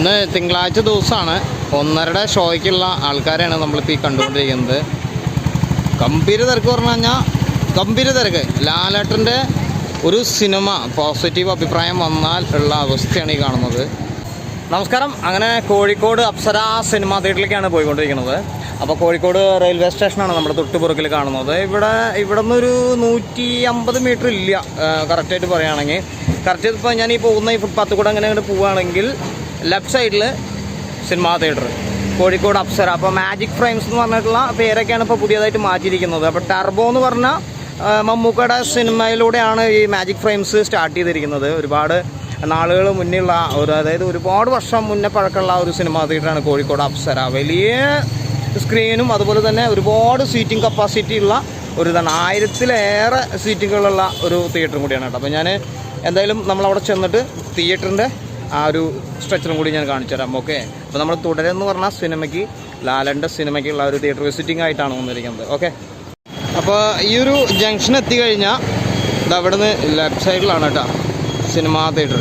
ഇന്ന് തിങ്കളാഴ്ച ദിവസമാണ്. 1:30 ഷോയ്ക്കുള്ള ആൾക്കാരെയാണ് നമ്മളിപ്പോൾ ഈ കണ്ടുകൊണ്ടിരിക്കുന്നത്. ഗംഭീര തിരക്ക് പറഞ്ഞു കഴിഞ്ഞാൽ ഗംഭീര തിരക്ക്. ലാലേട്ടൻ്റെ ഒരു സിനിമ പോസിറ്റീവ് അഭിപ്രായം വന്നാൽ ഉള്ള അവസ്ഥയാണ് ഈ കാണുന്നത്. നമസ്കാരം. അങ്ങനെ കോഴിക്കോട് അപ്സര സിനിമാ തിയേറ്ററിലേക്കാണ് പോയിക്കൊണ്ടിരിക്കുന്നത്. അപ്പോൾ കോഴിക്കോട് റെയിൽവേ സ്റ്റേഷനാണ് നമ്മുടെ തൊട്ടുപുറകിൽ കാണുന്നത്. ഇവിടെ നിന്നൊരു 150 മീറ്റർ ഇല്ല കറക്റ്റായിട്ട് പറയുകയാണെങ്കിൽ. കറക്റ്റ് ഇപ്പോൾ ഞാൻ ഈ പോകുന്ന ഈ ഫുട്പാത്ത് കൂടെ അങ്ങനെ അങ്ങോട്ട് പോവുകയാണെങ്കിൽ ലെഫ്റ്റ് സൈഡിൽ സിനിമാ തിയേറ്റർ കോഴിക്കോട് അപ്സര. അപ്പോൾ മാജിക് ഫ്രെയിംസ് എന്ന് പറഞ്ഞിട്ടുള്ള പേരൊക്കെയാണ് ഇപ്പോൾ പുതിയതായിട്ട് മാറ്റിയിരിക്കുന്നത്. അപ്പോൾ ടർബോ എന്ന് പറഞ്ഞ മമ്മൂക്കയുടെ സിനിമയിലൂടെയാണ് ഈ മാജിക് ഫ്രെയിംസ് സ്റ്റാർട്ട് ചെയ്തിരിക്കുന്നത്. ഒരുപാട് നാളുകൾ മുന്നേയുള്ള അതായത് ഒരുപാട് വർഷം മുന്നേ പഴക്കമുള്ള ഒരു സിനിമാ തിയേറ്ററാണ് കോഴിക്കോട് അപ്സര. വലിയ സ്ക്രീനും അതുപോലെ തന്നെ ഒരുപാട് സീറ്റിംഗ് കപ്പാസിറ്റി ഉള്ള ഒരു ഇതാണ്. 1000-ലേറെ സീറ്റുകളുള്ള ഒരു തിയേറ്ററും കൂടിയാണ് കേട്ടോ. അപ്പോൾ ഞാൻ എന്തായാലും നമ്മളവിടെ ചെന്നിട്ട് തിയേറ്ററിൻ്റെ ആ ഒരു സ്ട്രക്ചറും കൂടി ഞാൻ കാണിച്ചു തരാം. ഓക്കെ. അപ്പോൾ നമ്മൾ തുടരെന്ന് പറഞ്ഞ സിനിമയ്ക്ക് ലാലൻ്റെ സിനിമയ്ക്കുള്ള ഒരു തിയേറ്റർ വിസിറ്റിംഗ് ആയിട്ടാണ് വന്നിരിക്കുന്നത്. ഓക്കെ. അപ്പോൾ ഈ ഒരു ജംഗ്ഷൻ എത്തിക്കഴിഞ്ഞാൽ ഇത് അവിടെ നിന്ന് ലെഫ്റ്റ് സൈഡിലാണ് കേട്ടോ സിനിമാ തിയേറ്റർ.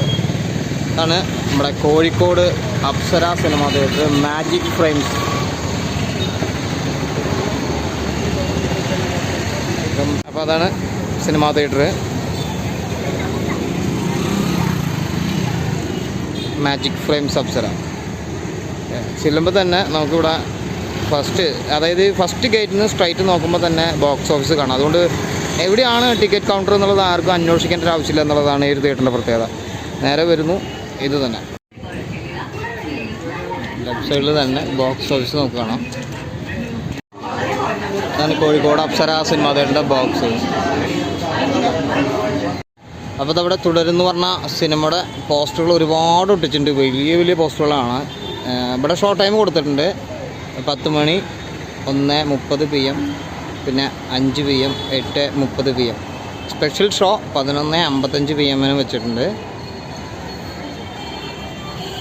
അതാണ് നമ്മുടെ Kozhikode Apsara cinema theatre magic frames. അപ്പോൾ അതാണ് cinema theatre magic frames Apsara. ചെല്ലുമ്പോൾ തന്നെ നമുക്കിവിടെ ഫസ്റ്റ് ഗേറ്റിൽ നിന്ന് സ്ട്രൈറ്റ് നോക്കുമ്പോൾ തന്നെ ബോക്സ് ഓഫീസ് കാണാം. അതുകൊണ്ട് എവിടെയാണ് ടിക്കറ്റ് കൗണ്ടർ എന്നുള്ളത് ആർക്കും അന്വേഷിക്കേണ്ട ഒരു ആവശ്യമില്ല എന്നുള്ളതാണ് ഈ ഒരു തിയേറ്ററിൻ്റെ പ്രത്യേകത. നേരെ വരുന്നു ഇത് തന്നെ ലെഫ്റ്റ് സൈഡിൽ തന്നെ ബോക്സ് ഓഫീസ് നമുക്ക് കാണാം. അതാണ് കോഴിക്കോട് അപ്സര സിനിമാ തിയേറ്ററിൻ്റെ ബോക്സ് ഓഫീസ്. അപ്പോൾ അതവിടെ തുടരുന്നു പറഞ്ഞ സിനിമയുടെ പോസ്റ്ററുകൾ ഒരുപാട് ഒട്ടിച്ചിട്ടുണ്ട്. വലിയ വലിയ പോസ്റ്ററുകളാണ്. ഇവിടെ ഷോ ടൈം കൊടുത്തിട്ടുണ്ട്. 10 മണി, 1:30 PM, പിന്നെ 5 PM, 8:30 PM. Special show 11:55 PM വെച്ചിട്ടുണ്ട്.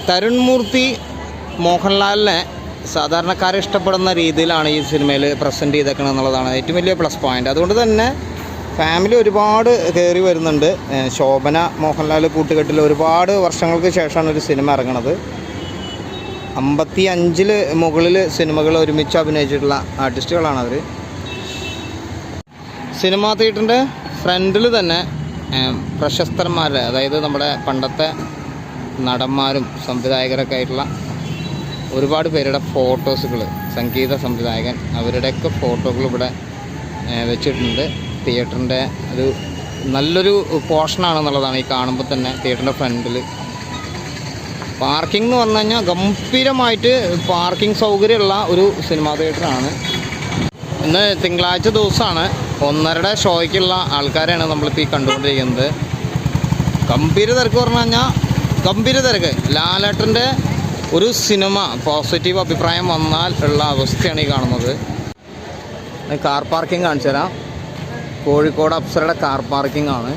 തരുൺ മൂർത്തി മോഹൻലാലിനെ സാധാരണക്കാരെ ഇഷ്ടപ്പെടുന്ന രീതിയിലാണ് ഈ സിനിമയിൽ പ്രസൻറ്റ് ചെയ്തേക്കണം എന്നുള്ളതാണ് ഏറ്റവും വലിയ പ്ലസ് പോയിൻ്റ്. അതുകൊണ്ട് തന്നെ ഫാമിലി ഒരുപാട് കയറി വരുന്നുണ്ട്. ശോഭന മോഹൻലാൽ കൂട്ടുകെട്ടിൽ ഒരുപാട് വർഷങ്ങൾക്ക് ശേഷമാണ് ഒരു സിനിമ ഇറങ്ങുന്നത്. 55 മുകളിൽ സിനിമകൾ ഒരുമിച്ച് അഭിനയിച്ചിട്ടുള്ള ആർട്ടിസ്റ്റുകളാണ് അവർ. സിനിമാ തിയേറ്ററിൻ്റെ ഫ്രണ്ടിൽ തന്നെ പ്രശസ്തന്മാരുടെ, അതായത് നമ്മുടെ പണ്ടത്തെ നടന്മാരും സംവിധായകരൊക്കെ ആയിട്ടുള്ള ഒരുപാട് പേരുടെ ഫോട്ടോസുകൾ, സംഗീത സംവിധായകൻ അവരുടെയൊക്കെ ഫോട്ടോകൾ ഇവിടെ വെച്ചിട്ടുണ്ട്. തിയേറ്ററിൻ്റെ ഒരു നല്ലൊരു പോർഷനാണെന്നുള്ളതാണ് ഈ കാണുമ്പോൾ തന്നെ തിയേറ്ററിൻ്റെ ഫ്രണ്ടിൽ. പാർക്കിംഗ് എന്ന് പറഞ്ഞു കഴിഞ്ഞാൽ ഗംഭീരമായിട്ട് പാർക്കിംഗ് സൗകര്യമുള്ള ഒരു സിനിമാ തിയേറ്ററാണ്. ഇന്ന് തിങ്കളാഴ്ച ദിവസമാണ്. 1:30 ഷോയ്ക്കുള്ള ആൾക്കാരെയാണ് നമ്മളിപ്പോൾ ഈ കണ്ടുകൊണ്ടിരിക്കുന്നത്. ഗംഭീര തിരക്ക് പറഞ്ഞു കഴിഞ്ഞാൽ ഗംഭീര തിരക്ക്. ലാലേട്ടൻ്റെ ഒരു സിനിമ പോസിറ്റീവ് അഭിപ്രായം വന്നാൽ ഉള്ള അവസ്ഥയാണ് ഈ കാണുന്നത്. കാർ പാർക്കിംഗ് കാണിച്ചു തരാം. കോഴിക്കോട് അപ്സരയുടെ കാർ പാർക്കിംഗ് ആണ്.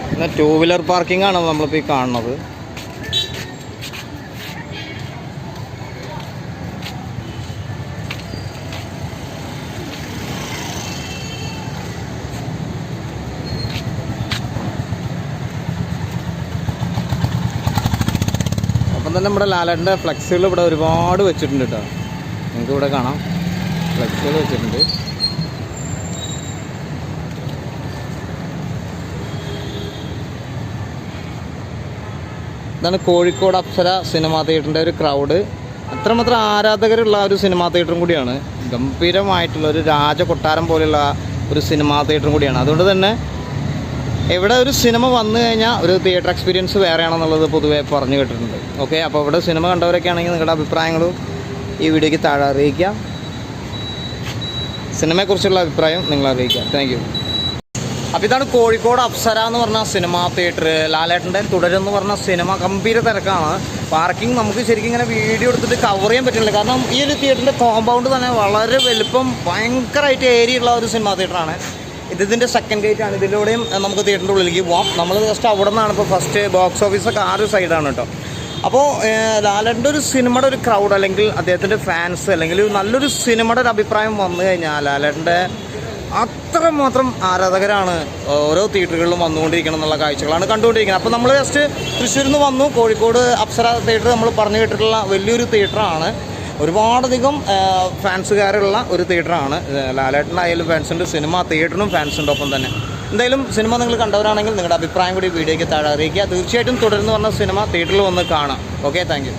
പിന്നെ 2 വീലർ പാർക്കിംഗ് ആണ് നമ്മളിപ്പോൾ ഈ കാണുന്നത്. അപ്പം തന്നെ നമ്മുടെ ലാലേട്ടൻ്റെ ഫ്ലെക്സുകൾ ഇവിടെ ഒരുപാട് വെച്ചിട്ടുണ്ട് കേട്ടോ. നിങ്ങൾക്ക് ഇവിടെ കാണാം ഫ്ലെക്സുകൾ വെച്ചിട്ടുണ്ട്. ഇതാണ് കോഴിക്കോട് അപ്സര സിനിമാ തിയേറ്ററിൻ്റെ ഒരു ക്രൗഡ്. അത്രമാത്രം ആരാധകരുള്ള ഒരു സിനിമാ തിയേറ്ററും കൂടിയാണ്. ഗംഭീരമായിട്ടുള്ള ഒരു രാജകൊട്ടാരം പോലെയുള്ള ഒരു സിനിമാ തിയേറ്ററും കൂടിയാണ്. അതുകൊണ്ട് തന്നെ ഇവിടെ ഒരു സിനിമ വന്നു കഴിഞ്ഞാൽ ഒരു തിയേറ്റർ എക്സ്പീരിയൻസ് വേറെയാണെന്നുള്ളത് പൊതുവെ പറഞ്ഞു കേട്ടിട്ടുണ്ട്. ഓക്കെ. അപ്പോൾ ഇവിടെ സിനിമ കണ്ടവരൊക്കെ ആണെങ്കിൽ നിങ്ങളുടെ അഭിപ്രായങ്ങളും ഈ വീഡിയോയ്ക്ക് താഴെ അറിയിക്കാം. സിനിമയെക്കുറിച്ചുള്ള അഭിപ്രായം നിങ്ങൾ അറിയിക്കാം. Thank you. അപ്പോൾ ഇതാണ് കോഴിക്കോട് അപ്സര എന്ന് പറഞ്ഞ സിനിമാ തിയേറ്റർ. ലാലേട്ടൻ്റെ തുടരെന്ന് പറഞ്ഞ സിനിമ ഗംഭീര തിരക്കാണ്. പാർക്കിംഗ് നമുക്ക് ശരിക്കും ഇങ്ങനെ വീഡിയോ എടുത്തിട്ട് കവർ ചെയ്യാൻ പറ്റില്ല. കാരണം ഈ ഒരു തിയേറ്ററിൻ്റെ കോമ്പൗണ്ട് തന്നെ വളരെ വലുപ്പം, ഭയങ്കരമായിട്ട് ഏരിയ ഉള്ള ഒരു സിനിമാ തിയേറ്ററാണ്. ഇതിൻ്റെ സെക്കൻഡ് ഗേറ്റ് ആണ്. ഇതിലൂടെയും നമുക്ക് തിയേറ്ററിൻ്റെ ഉള്ളിലേക്ക് പോകാം. നമ്മൾ ജസ്റ്റ് അവിടെ നിന്നാണ് ഇപ്പോൾ ഫസ്റ്റ് ബോക്സ് ഓഫീസൊക്കെ ആ ഒരു സൈഡാണ് കേട്ടോ. അപ്പോൾ ലാലേട്ടൻ്റെ ഒരു സിനിമയുടെ ഒരു ക്രൗഡ് അല്ലെങ്കിൽ അദ്ദേഹത്തിൻ്റെ ഫാൻസ് അല്ലെങ്കിൽ നല്ലൊരു സിനിമയുടെ ഒരു അഭിപ്രായം വന്നു കഴിഞ്ഞാൽ ലാലേട്ടൻ്റെ അത്രമാത്രം ആരാധകരാണ് ഓരോ തിയേറ്ററുകളിലും വന്നുകൊണ്ടിരിക്കണം എന്നുള്ള കാഴ്ചകളാണ് കണ്ടുകൊണ്ടിരിക്കുന്നത്. അപ്പോൾ നമ്മൾ ജസ്റ്റ് തൃശ്ശൂരിൽ നിന്ന് വന്നു. കോഴിക്കോട് അപ്സര തിയേറ്റർ നമ്മൾ പറഞ്ഞു കേട്ടിട്ടുള്ള വലിയൊരു തിയേറ്ററാണ്. ഒരുപാടധികം ഫാൻസുകാരുള്ള ഒരു തിയേറ്ററാണ്. ലാലേട്ടനായാലും ഫാൻസുണ്ട്, സിനിമ തിയേറ്ററിനും ഫാൻസുണ്ട്. ഒപ്പം തന്നെ എന്തായാലും സിനിമ നിങ്ങൾ കണ്ടവരാണെങ്കിൽ നിങ്ങളുടെ അഭിപ്രായം കൂടി വീഡിയോയ്ക്ക് താഴെ അറിയിക്കുക. തീർച്ചയായിട്ടും തുടർന്ന് പറഞ്ഞ സിനിമ തിയേറ്ററിൽ വന്ന് കാണാം. Okay, thank you.